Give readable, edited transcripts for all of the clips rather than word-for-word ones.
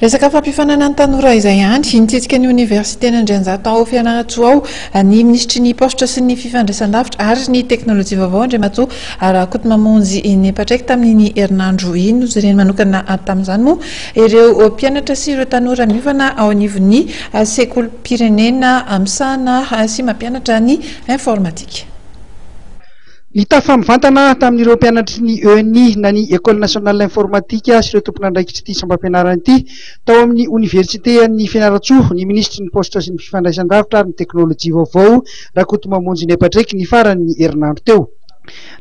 Resaka fampifanana tanora izay ihany nitsidika ny Université Andrianjata ao Fianarantsoa ao ny ministry ny postra sy ny fifandraisan-davitra ary ny teknôlôjia vaovao Andriamatoa rakoto mamonjy ny epatraika tamin'ny herinandro iny izy ireny manokana tamin'izany moa ireo mpianatra sy ireo tanora miovana ao anivon'ny sekolim-pirenena Amsana sy mampianatra ny informatika. Ny tafamivantana tamin'ireo mpianatry ny ENI na ny École Nationale d'Informatique sy ireo tompon'andraikitry ity sambam-pianarana ity tao amin'ny Université ny Fianarantsoa ny ministry ny postra sy ny fifandraisan-davitra ary ny teknôlôjia vaovao rakoto mamonjy ny epatraika ny faran'ny herinandro teo.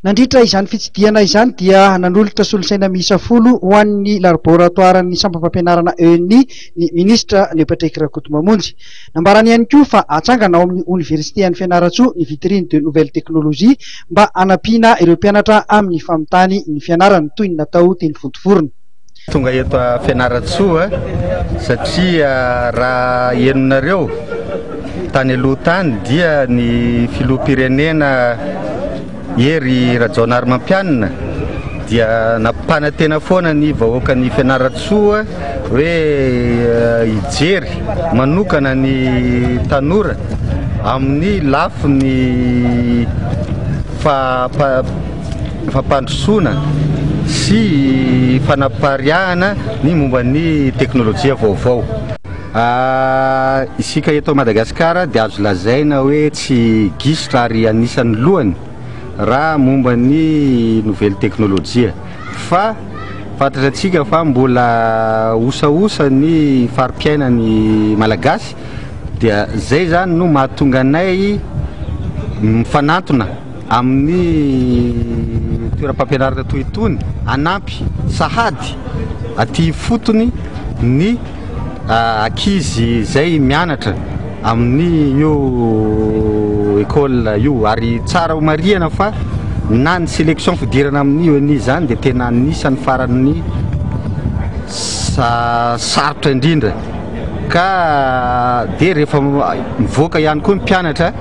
Nandritra izany fitsidiana izany dia nanolotra solosaina miisa 10 ho an'ny laboratoire-ny sambam-pampianarana ENI ny ministra ny epatraika rakoto mamonjy. Nambarany ihany koa fa atsangana ao amin'ny Université ny Fianarantsoa ny vitrine de nouvelle technologie mba anampiana ireo mpianatra amin'ny famitany ny fianarany toy ny natao teny fotoforona. Tonga eto Fianarantsoa satria raha henonareo tany aloha tany dia ny filoham-pirenena Ery Rajaonary Mampianina dia nampanantena foana ny vahoaka ny Fianarantsoa hoe hijery manokana ny tanora amin'ny lafiny fampandrosoana sy fanapariahana ny momba ny teknôlôjia vaovao. Isika eto Madagasikara dia azo lazaina hoe tsy gisitra ary anisan'ny lohany raha momba ny nouvelle teknôlôjia fa fantatratsika fa mbola osaosa ny farim-piainany malagasy dia zay zany no mahatonga anay mifanantona amin'ny toeram-pampianarana toy itony anampy sahady aty fotony ny ankizy zay mianatra amin'ny io école io ary tsara ho marihana fa na ny sélection fidirana amin'io ENI zany dia tena anisan'ny faran'ny sarotra indrindra ka dia rehefa mivoaka ihany koa ny mpianatra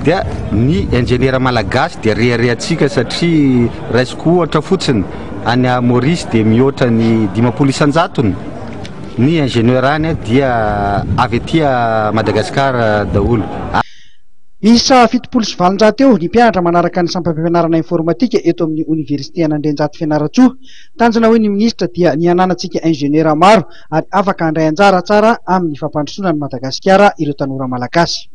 dia ny ingénieur malagasy dia reharehantsika satria raisiko ohatra fotsiny any Maurice dia mihoatra ny 500 isan-jatony ny ingénieur any dia avy aty Madagasikara daholo. Miisa 720 eo ny mpianatra manaraka ny sampam-pianarana informatika eto amin'ny Université Andrianjata Fianarantsoa. Tanjona hoe ny ministra dia niananantsika ingénieur maro ary afaka handray anjara tsara amin'ny fampandrosoana ny Madagasikara ireo tanora malagasy.